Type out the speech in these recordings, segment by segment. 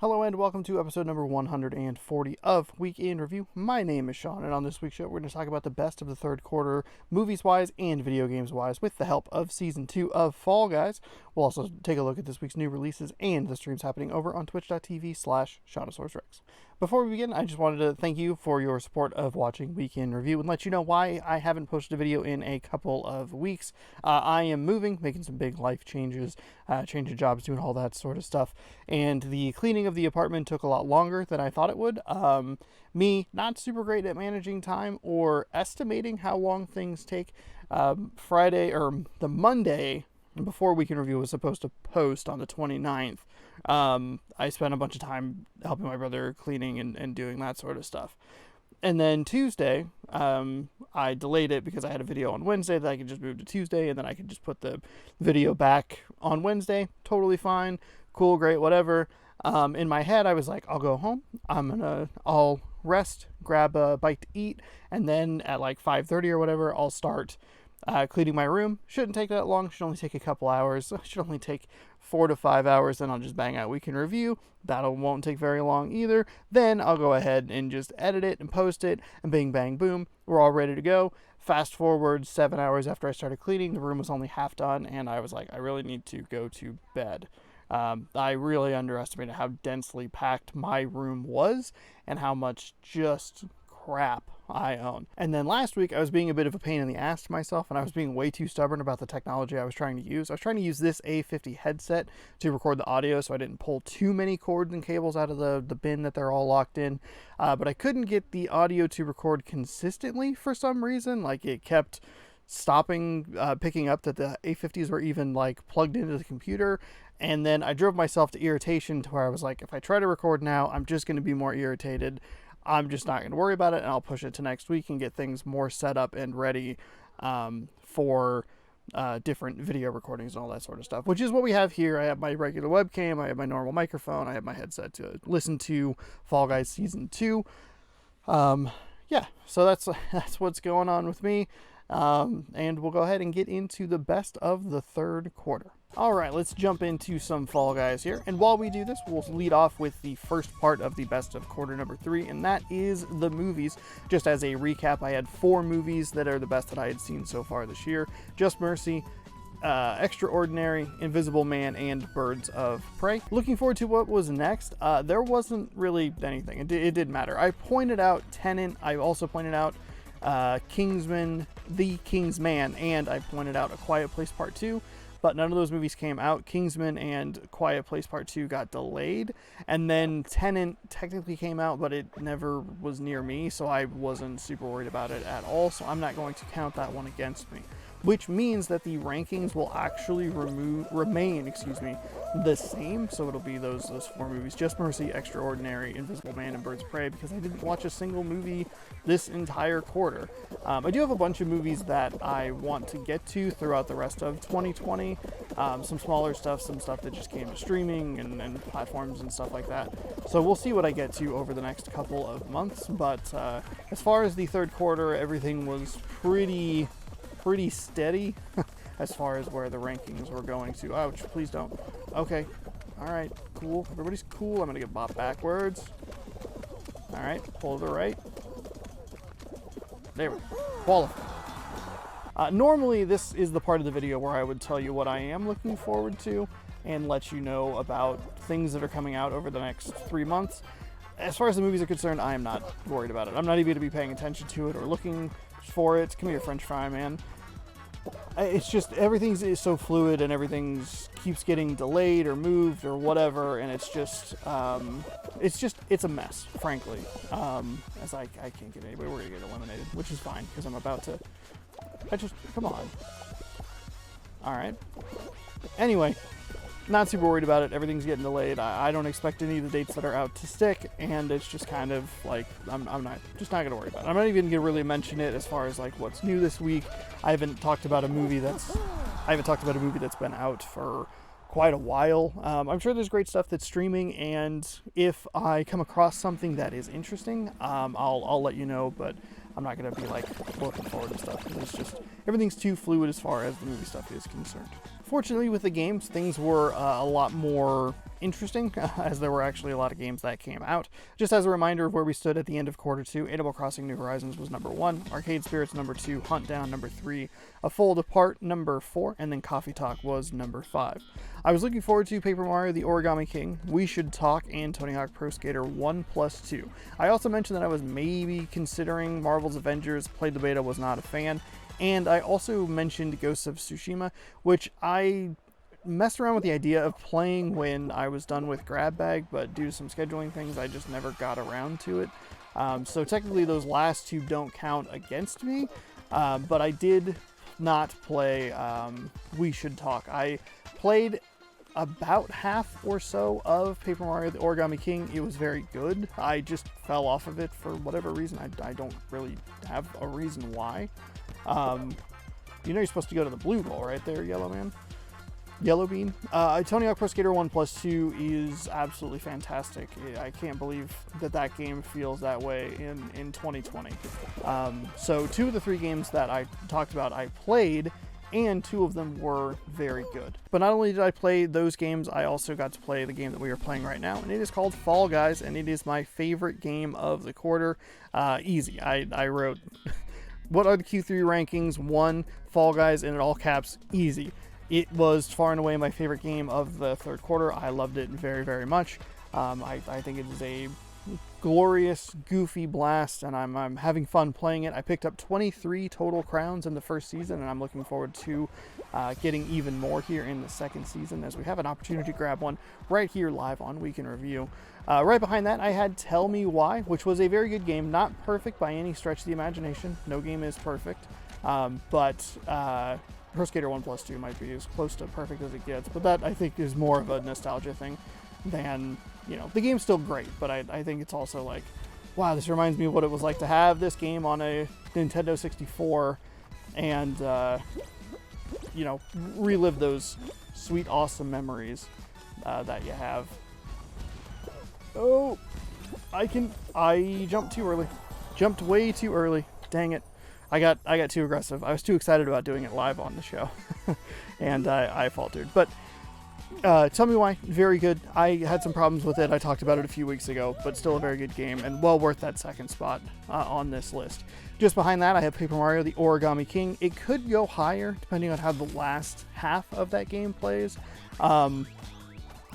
Hello and welcome to episode number 140 of Week in Review. My name is Sean, and on this week's show, we're going to talk about the best of the third quarter, movies-wise and video games-wise, with the help of Season 2 of Fall Guys. We'll also take a look at this week's new releases and the streams happening over on twitch.tv/ShaunosaurusRex. Before we begin, I just wanted to thank you for your support of watching Week in Review and let you know why I haven't posted a video in a couple of weeks. I am moving, making some big life changes, changing jobs, doing all that sort of stuff, and the cleaning of the apartment took a lot longer than I thought it would. Me, not super great at managing time or estimating how long things take. Friday, or the Monday before Week in Review was supposed to post on the 29th, I spent a bunch of time helping my brother cleaning and doing that sort of stuff. And then Tuesday, I delayed it because I had a video on Wednesday that I could just move to Tuesday, and then I could just put the video back on Wednesday. Totally fine. Cool, great, whatever. In my head, I was like, I'll go home. I'll rest, grab a bite to eat, and then at like 5:30 or whatever, I'll start cleaning my room. Shouldn't take that long. Should only take a couple hours. Should only take 4 to 5 hours. Then I'll just bang out Week in Review. That won't take very long either. Then I'll go ahead and just edit it and post it, and bing, bang, boom. We're all ready to go. Fast forward 7 hours after I started cleaning, the room was only half done, and I was like, I really need to go to bed. I really underestimated how densely packed my room was and how much just crap I own. And then last week, I was being a bit of a pain in the ass to myself, and I was being way too stubborn about the technology I was trying to use. I was trying to use this A50 headset to record the audio, so I didn't pull too many cords and cables out of the bin that they're all locked in. But I couldn't get the audio to record consistently for some reason. Like, it kept stopping, picking up that the A50s were even like plugged into the computer. And then I drove myself to irritation to where I was like, if I try to record now, I'm just going to be more irritated. I'm just not going to worry about it, and I'll push it to next week and get things more set up and ready for different video recordings and all that sort of stuff, which is what we have here. I have my regular webcam, I have my normal microphone, I have my headset to listen to Fall Guys Season 2. Yeah, so that's what's going on with me. And we'll go ahead and get into the best of the third quarter. Alright, let's jump into some Fall Guys here. And while we do this, we'll lead off with the first part of the best of quarter number 3, and that is the movies. Just as a recap, I had 4 movies that are the best that I had seen so far this year. Just Mercy, Extraordinary, Invisible Man, and Birds of Prey. Looking forward to what was next. There wasn't really anything. It didn't matter. I pointed out Tenet. I also pointed out Kingsman, The Kingsman, and I pointed out A Quiet Place Part 2, but none of those movies came out. Kingsman and Quiet Place Part 2 got delayed, and then Tenet technically came out, but it never was near me, so I wasn't super worried about it at all, so I'm not going to count that one against me. Which means that the rankings will actually remain the same. So it'll be those 4 movies: Just Mercy, Extraordinary, Invisible Man, and Birds of Prey, because I didn't watch a single movie this entire quarter. I do have a bunch of movies that I want to get to throughout the rest of 2020. Some smaller stuff, some stuff that just came to streaming and platforms and stuff like that. So we'll see what I get to over the next couple of months. But as far as the third quarter, everything was pretty steady as far as where the rankings were going to. Ouch, please don't. Okay, alright, cool. Everybody's cool. I'm gonna get bopped backwards. Alright, pull to the right. There we go. Qualified. Normally, this is the part of the video where I would tell you what I am looking forward to and let you know about things that are coming out over the next 3 months. As far as the movies are concerned, I am not worried about it. I'm not even going to be paying attention to it or looking for it. Come here, French fry, man. It's just everything's so fluid and everything's keeps getting delayed or moved or whatever, and it's a mess, frankly. As I can't get anybody, we're gonna get eliminated, which is fine because I'm about to. Come on. All right. Anyway, not super worried about it. Everything's getting delayed. I don't expect any of the dates that are out to stick, and it's just kind of like I'm not gonna worry about it. I'm not even gonna really mention it as far as like what's new this week. I haven't talked about a movie that's been out for quite a while. I'm sure there's great stuff that's streaming, and if I come across something that is interesting, I'll let you know. But I'm not gonna be like looking forward to stuff because it's just everything's too fluid as far as the movie stuff is concerned. Fortunately, with the games, things were a lot more interesting, as there were actually a lot of games that came out. Just as a reminder of where we stood at the end of quarter 2, Animal Crossing New Horizons was number 1, Arcade Spirits number 2, Hunt Down number 3, A Fold Apart number 4, and then Coffee Talk was number 5. I was looking forward to Paper Mario The Origami King, We Should Talk, and Tony Hawk Pro Skater 1+2. I also mentioned that I was maybe considering Marvel's Avengers, played the beta, was not a fan, and I also mentioned Ghosts of Tsushima, which I messed around with the idea of playing when I was done with Grab Bag, but due to some scheduling things, I just never got around to it. So technically those last two don't count against me, but I did not play We Should Talk. I played about half or so of Paper Mario The Origami King. It was very good. I just fell off of it for whatever reason. I don't really have a reason why. You know you're supposed to go to the blue ball right there, Yellow Man. Yellow Bean. Tony Hawk Pro Skater 1+2 is absolutely fantastic. I can't believe that game feels that way in 2020. So 2 of the 3 games that I talked about I played, and 2 of them were very good. But not only did I play those games, I also got to play the game that we are playing right now, and it is called Fall Guys, and it is my favorite game of the quarter. Easy. I wrote, what are the Q3 rankings? 1, Fall Guys, and in all caps, easy. It was far and away my favorite game of the third quarter. I loved it very, very much. I think it is a glorious, goofy blast, and I'm having fun playing it. I picked up 23 total crowns in the first season, and I'm looking forward to getting even more here in the second season, as we have an opportunity to grab one right here live on Week in Review. Right behind that, I had Tell Me Why, which was a very good game. Not perfect by any stretch of the imagination. No game is perfect, but Pro Skater 1+2 might be as close to perfect as it gets, but that I think is more of a nostalgia thing than, the game's still great, but I think it's also like, wow, this reminds me of what it was like to have this game on a Nintendo 64 and, relive those sweet, awesome memories that you have. Oh, I jumped too early. Jumped way too early. Dang it. I got too aggressive. I was too excited about doing it live on the show, and I faltered. But Tell Me Why, very good. I had some problems with it. I talked about it a few weeks ago, but still a very good game, and well worth that second spot on this list. Just behind that, I have Paper Mario The Origami King. It could go higher, depending on how the last half of that game plays.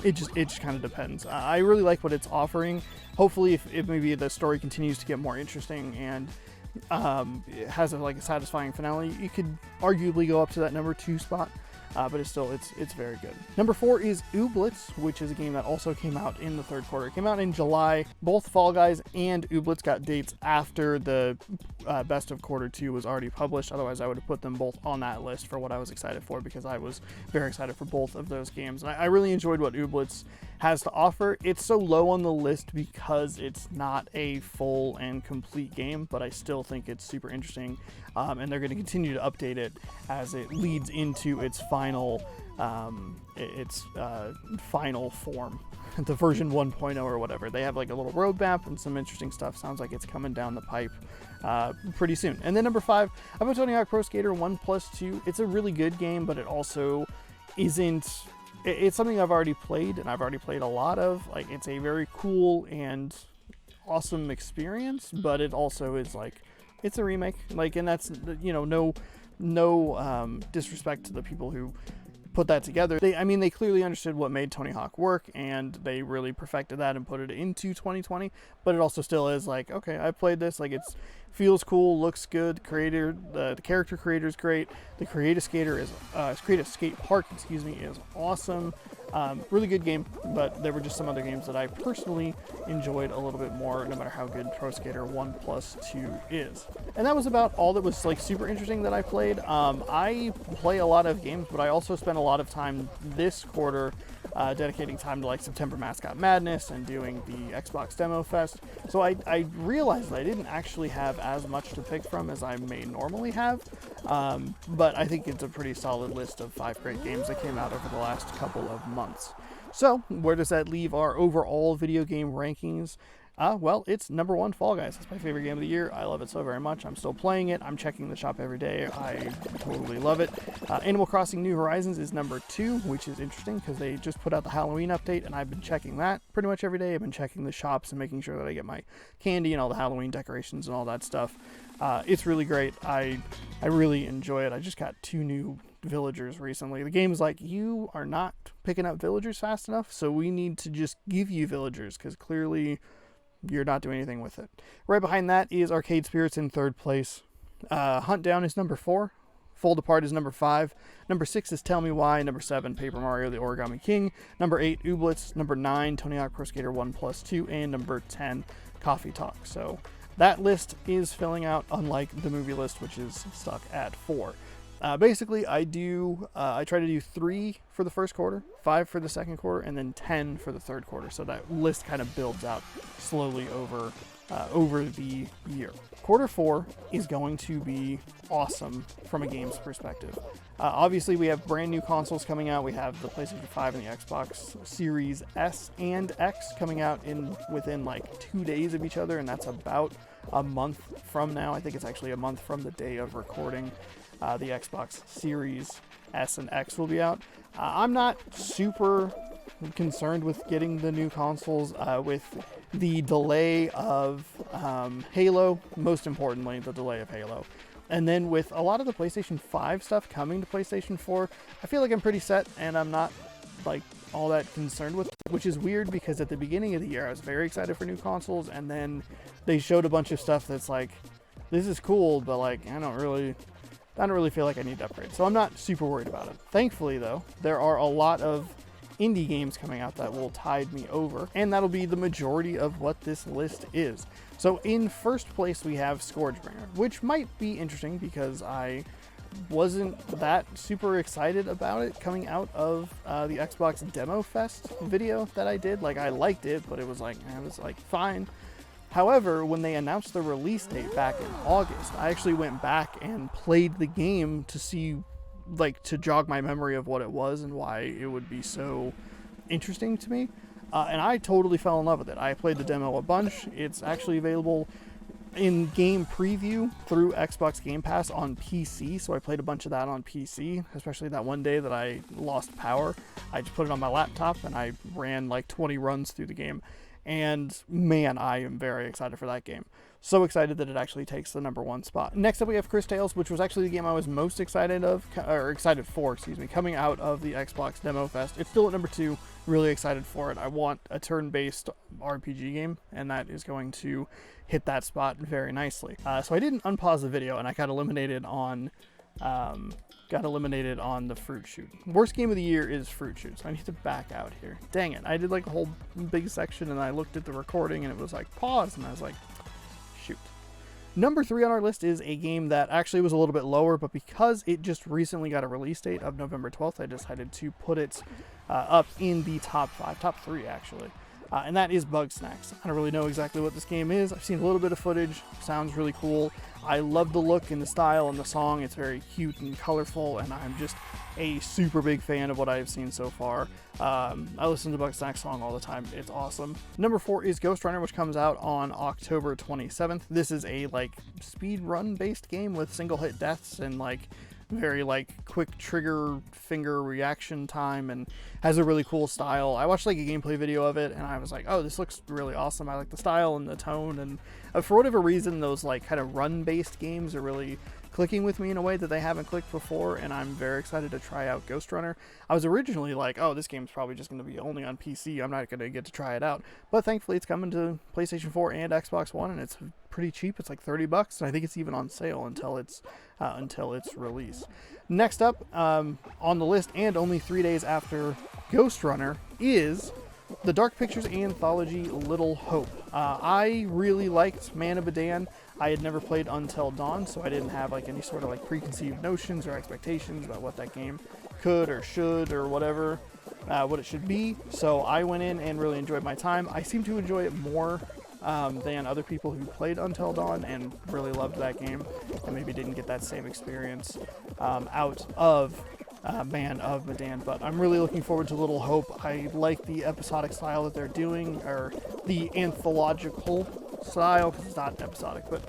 It just kind of depends. I really like what it's offering. Hopefully, if maybe the story continues to get more interesting and it has a satisfying finale, you could arguably go up to that number 2 spot, but it's very good. Number 4 is Ooblets, which is a game that also came out in the third quarter. It came out in July. Both Fall Guys and Ooblets got dates after the best of quarter 2 was already published. Otherwise, I would have put them both on that list for what I was excited for, because I was very excited for both of those games. And I really enjoyed what Ooblets has to offer. It's so low on the list because it's not a full and complete game, but I still think it's super interesting, and they're going to continue to update it as it leads into its final form, the version 1.0 or whatever. They have like a little roadmap and some interesting stuff. Sounds like it's coming down the pipe pretty soon. And then number 5, I put Tony Hawk Pro Skater 1+2. It's a really good game, but it also isn't. It's something I've already played, and I've already played a lot of. Like, it's a very cool and awesome experience, but it also is like, it's a remake. Like, and that's, no disrespect to the people who put that together. They clearly understood what made Tony Hawk work, and they really perfected that and put it into 2020, but it also still is like, okay, I played this, like, it's feels cool, looks good, the character creator is great, the Creative Skate Park is awesome. Really good game, but there were just some other games that I personally enjoyed a little bit more, no matter how good Pro Skater 1+2 is. And that was about all that was like super interesting that I played. I play a lot of games, but I also spent a lot of time this quarter dedicating time to like September Mascot Madness and doing the Xbox Demo Fest. So I realized that I didn't actually have as much to pick from as I may normally have, but I think it's a pretty solid list of 5 great games that came out over the last couple of months. So where does that leave our overall video game rankings? Well, it's number one, Fall Guys. It's my favorite game of the year. I love it so very much. I'm still playing it. I'm checking the shop every day. I totally love it. Animal Crossing New Horizons is number 2, which is interesting because they just put out the Halloween update, and I've been checking that pretty much every day. I've been checking the shops and making sure that I get my candy and all the Halloween decorations and all that stuff. It's really great. I really enjoy it. I just got 2 new villagers recently. The game is like, you are not picking up villagers fast enough, so we need to just give you villagers because clearly you're not doing anything with it. Right behind that is Arcade Spirits in 3rd place. Hunt Down is number 4. Fold Apart is number 5. Number 6 is Tell Me Why. Number 7, Paper Mario The Origami King. Number 8, Ooblets. Number 9, Tony Hawk Pro Skater 1+2. And number 10, Coffee Talk. So that list is filling out, unlike the movie list, which is stuck at 4. Basically, I try to do 3 for the first quarter, 5 for the second quarter, and then 10 for the third quarter. So that list kind of builds out slowly over the year. Quarter 4 is going to be awesome from a games perspective. Obviously, we have brand new consoles coming out. We have the PlayStation 5 and the Xbox Series S and X coming out within like 2 days of each other, and that's about a month from now. I think it's actually a month from the day of recording. The Xbox Series S and X will be out. I'm not super concerned with getting the new consoles with the delay of Halo, most importantly, the delay of Halo. And then with a lot of the PlayStation 5 stuff coming to PlayStation 4, I feel like I'm pretty set and I'm not like all that concerned with it, which is weird because at the beginning of the year I was very excited for new consoles, and then they showed a bunch of stuff that's like, this is cool, but like I don't really feel like I need to upgrade. So I'm not super worried about it. Thankfully, though, there are a lot of indie games coming out that will tide me over, and that'll be the majority of what this list is. So in first place, we have Scourgebringer, which might be interesting because I wasn't that super excited about it coming out of the Xbox Demo Fest video that I did. Like, I liked it, but it was like fine. However, when they announced the release date back in August, I actually went back and played the game to see, like, to jog my memory of what it was and why it would be so interesting to me. And I totally fell in love with it. I played the demo a bunch. It's actually available in game preview through Xbox Game Pass on PC, so I played a bunch of that on PC, especially that one day that I lost power. I just put it on my laptop and I ran like 20 runs through the game. And man, I am very excited for that game. So excited that it actually takes the number 1 spot. Next up, we have Cris Tales, which was actually the game I was most excited for, coming out of the Xbox Demo Fest. It's still at number 2. Really excited for it. I want a turn-based RPG game, and that is going to hit that spot very nicely. So I didn't unpause the video, and I got eliminated on the Fruit Shoot. Worst game of the year is Fruit Shoot, so I need to back out here. Dang it. I did like a whole big section, and I looked at the recording, and it was like, pause, and I was like, shoot. Number 3 on our list is a game that actually was a little bit lower, but because it just recently got a release date of November 12th, I decided to put it up in the top 3 actually. And that is Bugsnax. I don't really know exactly what this game is. I've seen a little bit of footage. Sounds really cool. I love the look and the style and the song. It's very cute and colorful, and I'm just a super big fan of what I've seen so far. I listen to Bugsnax song all the time. It's awesome. Number 4 is Ghostrunner, which comes out on October 27th. This is a like speed run based game with single hit deaths and like very like quick trigger finger reaction time, and has a really cool style. I watched like a gameplay video of it and I was like, oh, this looks really awesome. I like the style and the tone, and for whatever reason those like kind of run based games are really clicking with me in a way that they haven't clicked before, and I'm very excited to try out Ghostrunner. I was originally like, oh, this game's probably just going to be only on PC. I'm not going to get to try it out. But thankfully it's coming to PlayStation 4 and Xbox One, and it's pretty cheap. It's like $30, and I think it's even on sale until its release. Next up on the list, and only 3 days after Ghostrunner, is the Dark Pictures anthology Little Hope. I really liked Man of Medan. I had never played Until Dawn, so I didn't have like any sort of like preconceived notions or expectations about what that game could or should or whatever, what it should be. So I went in and really enjoyed my time. I seem to enjoy it more than other people who played Until Dawn and really loved that game and maybe didn't get that same experience out of man of Medan, but I'm really looking forward to Little Hope. I like the episodic style that they're doing, or the anthological style, because it's not episodic, but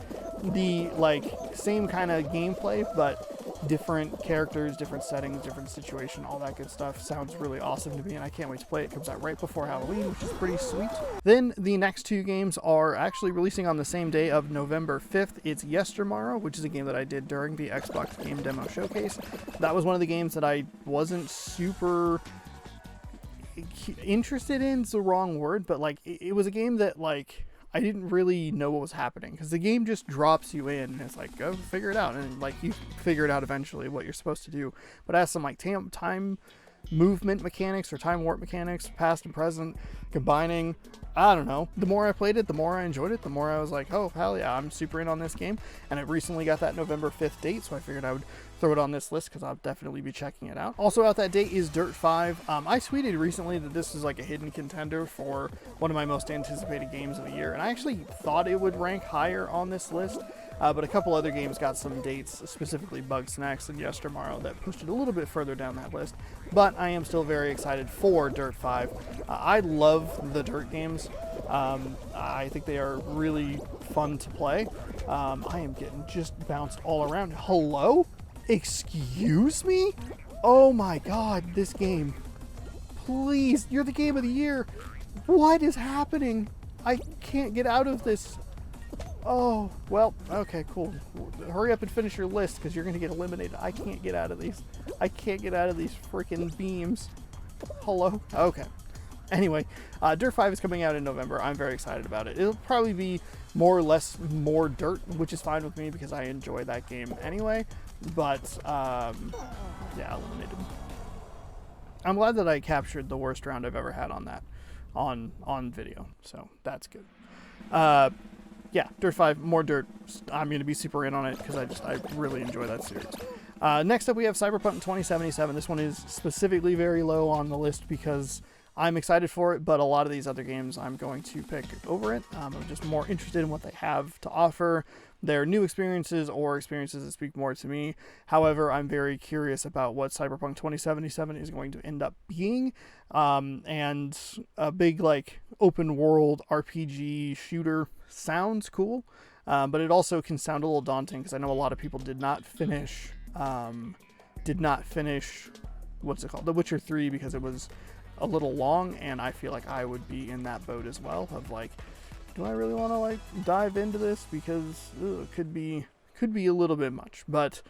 the like same kind of gameplay, but different characters, different settings, different situation, all that good stuff. Sounds really awesome to me, and I can't wait to play it. It comes out right before Halloween, which is pretty sweet. Then the next two games are actually releasing on the same day of November 5th. It's Yestermorrow, which is a game that I did during the Xbox Game Demo Showcase. That was one of the games that I wasn't super interested in, is the wrong word, but like it was a game that like I didn't really know what was happening, because the game just drops you in and it's like, go figure it out, and like you figure it out eventually what you're supposed to do, but it has some like time movement mechanics or time warp mechanics, past and present, combining. I don't know. The more I played it, the more I enjoyed it, the more I was like, oh, hell yeah, I'm super in on this game. And it recently got that November 5th date, so I figured I would throw it on this list because I'll definitely be checking it out. Also out that date is Dirt 5. I tweeted recently that this is like a hidden contender for one of my most anticipated games of the year, and I actually thought it would rank higher on this list. But a couple other games got some dates, specifically Bugsnax and Yestermorrow, that pushed it a little bit further down that list. But I am still very excited for Dirt 5. I love the Dirt games. I think they are really fun to play. I am getting just bounced all around. Hello? Excuse me? Oh my god, this game. Please, you're the game of the year. What is happening? I can't get out of this. Oh, well, okay, cool. Hurry up and finish your list, because you're going to get eliminated. I can't get out of these. I can't get out of these freaking beams. Hello? Okay. Anyway, Dirt 5 is coming out in November. I'm very excited about it. It'll probably be more or less more dirt, which is fine with me because I enjoy that game anyway. But, yeah, eliminated. I'm glad that I captured the worst round I've ever had on that on video, so that's good. Yeah, Dirt 5, more Dirt. I'm going to be super in on it because I really enjoy that series. Next up, we have Cyberpunk 2077. This one is specifically very low on the list because I'm excited for it, but a lot of these other games I'm going to pick over it. I'm just more interested in what they have to offer, their new experiences or experiences that speak more to me. However, I'm very curious about what Cyberpunk 2077 is going to end up being. And a big like open world RPG shooter sounds cool, but it also can sound a little daunting because I know a lot of people did not finish what's it called, The Witcher 3, because it was a little long, and I feel like I would be in that boat as well of like, do I really want to like dive into this, because it could be a little bit much. But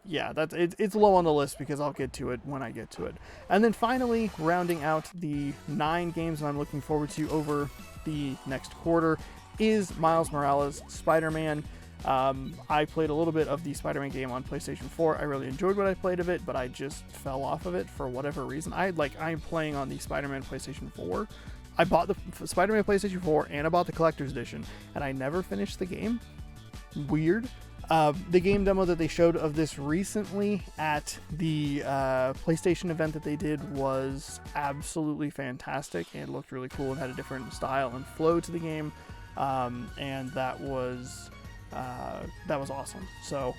yeah, it's low on the list because I'll get to it when I get to it. And then finally, rounding out the 9 games that I'm looking forward to over the next quarter is Miles Morales Spider-Man. I played a little bit of the Spider-Man game on PlayStation 4. I really enjoyed what I played of it, but I just fell off of it for whatever reason. I'm playing on the Spider-Man PlayStation 4. I bought the Spider-Man PlayStation 4 and I bought the Collector's Edition, and I never finished the game. Weird. The game demo that they showed of this recently at the PlayStation event that they did was absolutely fantastic and looked really cool and had a different style and flow to the game, and that was awesome. So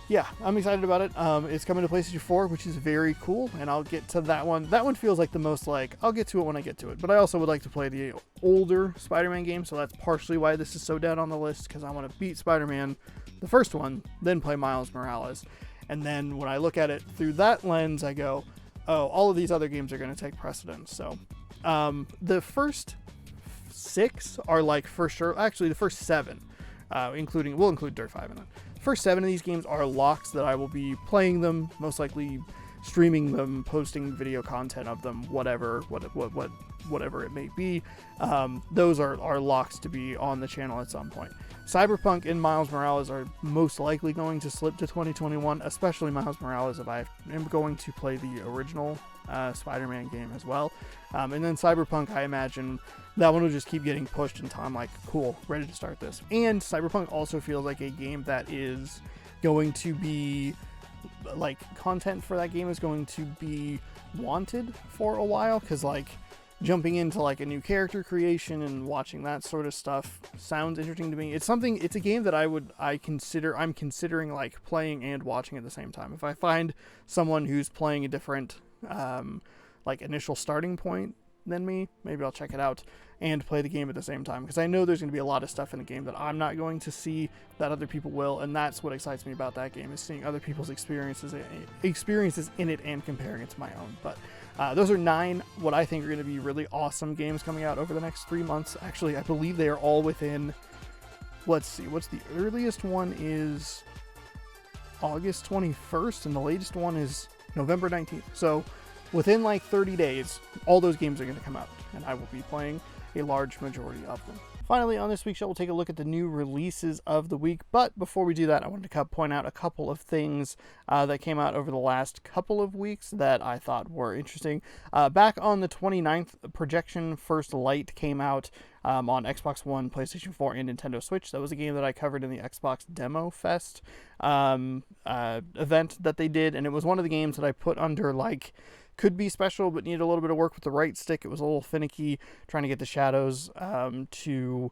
yeah, I'm excited about it. It's coming to PlayStation 4, which is very cool, and I'll get to that one. That one feels like the most like, I'll get to it when I get to it, but I also would like to play the older Spider-Man game, so that's partially why this is so down on the list, because I want to beat Spider-Man, the first one, then play Miles Morales. And then when I look at it through that lens, I go, oh, all of these other games are going to take precedence. So the first 6 are like for sure, actually the first 7, we'll include Dirt 5 in it. First 7 of these games are locks that I will be playing them, most likely streaming them, posting video content of them, whatever it may be. Those are locks to be on the channel at some point. Cyberpunk and Miles Morales are most likely going to slip to 2021, especially Miles Morales if I am going to play the original Spider-Man game as well. And then Cyberpunk, I imagine that one will just keep getting pushed until I'm like, cool, ready to start this. And Cyberpunk also feels like a game that is going to be, like, content for that game is going to be wanted for a while, because, like, jumping into like a new character creation and watching that sort of stuff sounds interesting to me. It's a game that I'm considering like playing and watching at the same time. If I find someone who's playing a different like initial starting point than me, maybe I'll check it out and play the game at the same time, because I know there's going to be a lot of stuff in the game that I'm not going to see that other people will, and that's what excites me about that game, is seeing other people's experiences in it and comparing it to my own. But those are 9 what I think are going to be really awesome games coming out over the next 3 months. Actually, I believe they are all within, let's see, what's the earliest one is August 21st, and the latest one is November 19th. So within like 30 days, all those games are going to come out, and I will be playing a large majority of them. Finally, on this week's show, we'll take a look at the new releases of the week. But before we do that, I wanted to point out a couple of things that came out over the last couple of weeks that I thought were interesting. Back on the 29th, Projection First Light came out on Xbox One, PlayStation 4, and Nintendo Switch. That was a game that I covered in the Xbox Demo Fest event that they did, and it was one of the games that I put under like could be special but needed a little bit of work with the right stick. It was a little finicky trying to get the shadows to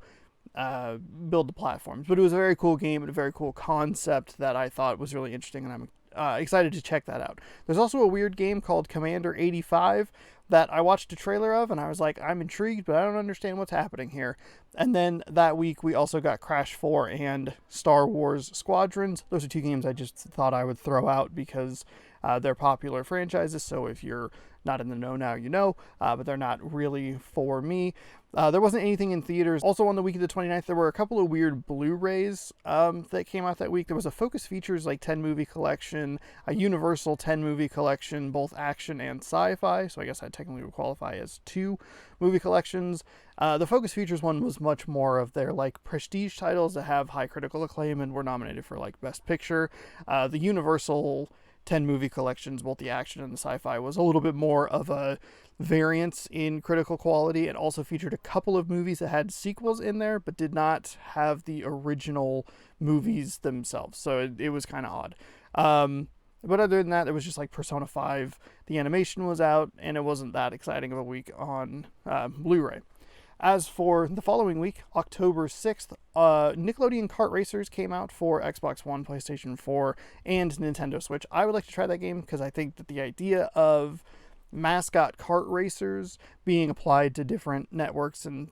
build the platforms, but it was a very cool game and a very cool concept that I thought was really interesting, and I'm excited to check that out. There's also a weird game called Commander 85 that I watched a trailer of, and I was like, I'm intrigued, but I don't understand what's happening here. And then that week, we also got Crash 4 and Star Wars Squadrons. Those are 2 games I just thought I would throw out because they're popular franchises, so if you're not in the know now, you know, but they're not really for me. There wasn't anything in theaters. Also on the week of the 29th, there were a couple of weird Blu-rays that came out that week. There was a Focus Features like 10 movie collection, a Universal 10 movie collection, both action and sci-fi, so I guess that technically would qualify as 2 movie collections. The Focus Features one was much more of their like prestige titles that have high critical acclaim and were nominated for like Best Picture. The Universal 10 movie collections, both the action and the sci-fi, was a little bit more of a variance in critical quality, and also featured a couple of movies that had sequels in there but did not have the original movies themselves, so it was kind of odd. But other than that, it was just like Persona 5. The animation was out, and it wasn't that exciting of a week on Blu-ray. As for the following week, October 6th, Nickelodeon Kart Racers came out for Xbox One, PlayStation 4, and Nintendo Switch. I would like to try that game because I think that the idea of mascot kart racers being applied to different networks and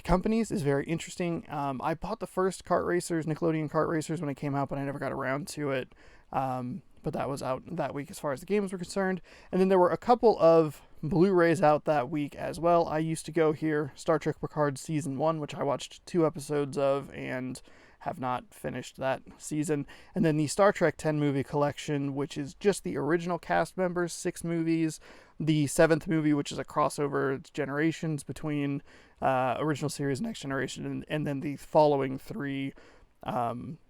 companies is very interesting. I bought the first Nickelodeon Kart Racers, when it came out, but I never got around to it. But that was out that week as far as the games were concerned. And then there were a couple of Blu-rays out that week as well. I used to go here, Star Trek Picard Season 1, which I watched 2 episodes of and have not finished that season. And then the Star Trek 10 movie collection, which is just the original cast members, 6 movies. The 7th movie, which is a crossover generations between original series, Next Generation, and then the following 3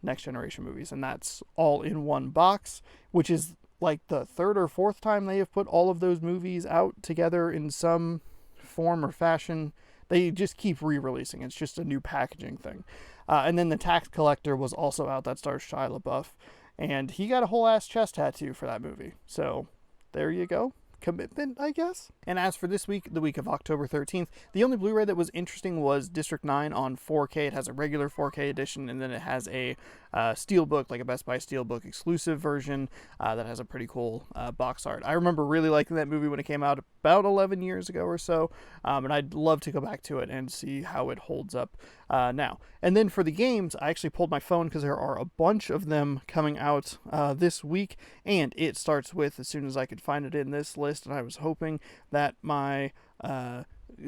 Next Generation movies. And that's all in one box, which is like the 3rd or 4th time they have put all of those movies out together in some form or fashion. They just keep re-releasing. It's just a new packaging thing. And then the Tax Collector was also out. That stars Shia LaBeouf, and he got a whole ass chest tattoo for that movie. So there you go. Commitment, I guess. And as for this week, the week of October 13th, the only Blu-ray that was interesting was District 9 on 4K. It has a regular 4K edition, and then it has a Steelbook, like a Best Buy Steelbook exclusive version that has a pretty cool box art. I remember really liking that movie when it came out about 11 years ago or so, and I'd love to go back to it and see how it holds up now. And then for the games, I actually pulled my phone because there are a bunch of them coming out this week, and it starts with, as soon as I could find it in this list, and I was hoping that my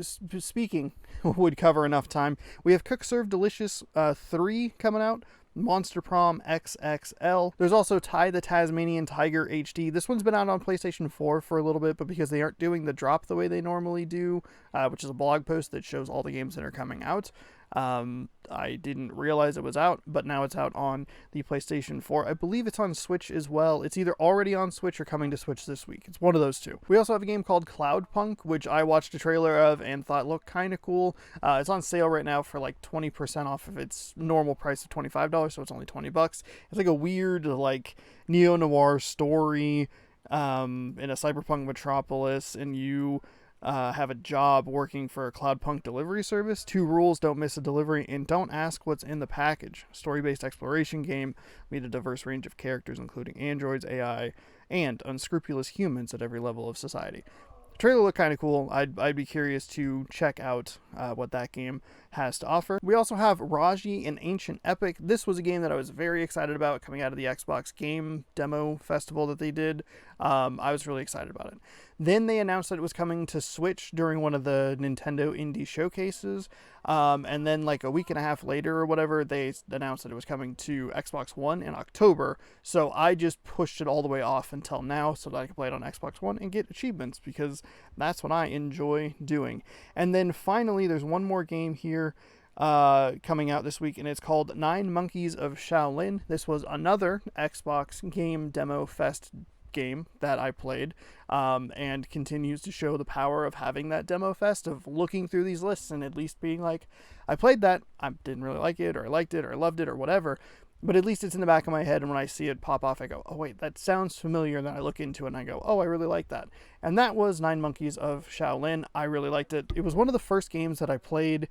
speaking would cover enough time. We have Cook Serve Delicious 3 coming out, Monster Prom XXL. There's also Ty the Tasmanian Tiger HD. This one's been out on PlayStation 4 for a little bit, but because they aren't doing the drop the way they normally do, which is a blog post that shows all the games that are coming out, I didn't realize it was out, but now it's out on the PlayStation 4. I believe it's on Switch as well. It's either already on Switch or coming to Switch this week. It's one of those two. We also have a game called Cloudpunk, which I watched a trailer of and thought looked kind of cool. It's on sale right now for like 20% off of its normal price of $25, so it's only $20. It's like a weird, like, neo-noir story in a cyberpunk metropolis, and you have a job working for a Cloudpunk delivery service. 2 rules: don't miss a delivery, and don't ask what's in the package. Story-based exploration game, meet a diverse range of characters, including androids, AI, and unscrupulous humans at every level of society. The trailer looked kind of cool. I'd be curious to check out what that game has to offer. We also have Raji: An Ancient Epic. This was a game that I was very excited about coming out of the Xbox Game Demo Festival that they did. I was really excited about it. Then they announced that it was coming to Switch during one of the Nintendo Indie Showcases. And then like a week and a half later or whatever, they announced that it was coming to Xbox One in October. So I just pushed it all the way off until now so that I can play it on Xbox One and get achievements, because that's what I enjoy doing. And then finally, there's one more game here coming out this week, and it's called 9 Monkeys of Shaolin. This was another Xbox Game Demo Fest game that I played, and continues to show the power of having that demo fest, of looking through these lists and at least being like, I played that, I didn't really like it, or I liked it, or I loved it, or whatever, but at least it's in the back of my head, and when I see it pop off, I go, oh wait, that sounds familiar, and then I look into it and I go, oh, I really like that. And that was 9 Monkeys of Shaolin. I really liked it. It was one of the first games that I played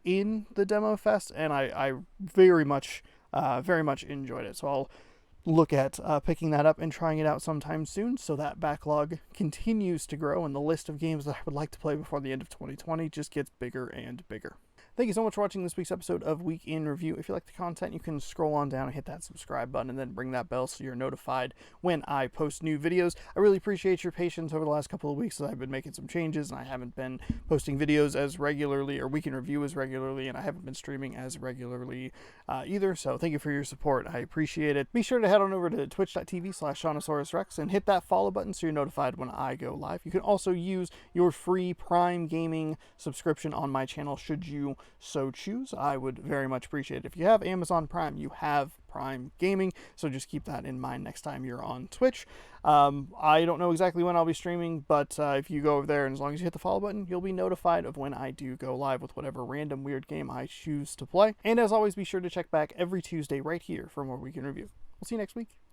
in the demo fest, and I very much enjoyed it. So I'll look at picking that up and trying it out sometime soon, so that backlog continues to grow, and the list of games that I would like to play before the end of 2020 just gets bigger and bigger. Thank you so much for watching this week's episode of Week in Review. If you like the content, you can scroll on down and hit that subscribe button, and then ring that bell so you're notified when I post new videos. I really appreciate your patience over the last couple of weeks as I've been making some changes, and I haven't been posting videos as regularly, or Week in Review as regularly, and I haven't been streaming as regularly either. So thank you for your support. I appreciate it. Be sure to head on over to twitch.tv/ShaunosaurusRex and hit that follow button so you're notified when I go live. You can also use your free Prime Gaming subscription on my channel should you so choose. I would very much appreciate it. If you have Amazon Prime, you have Prime Gaming, so just keep that in mind next time you're on Twitch. I don't know exactly when I'll be streaming, but if you go over there, and as long as you hit the follow button, you'll be notified of when I do go live with whatever random weird game I choose to play. And as always, be sure to check back every Tuesday right here for more Week in Review. We'll see you next week.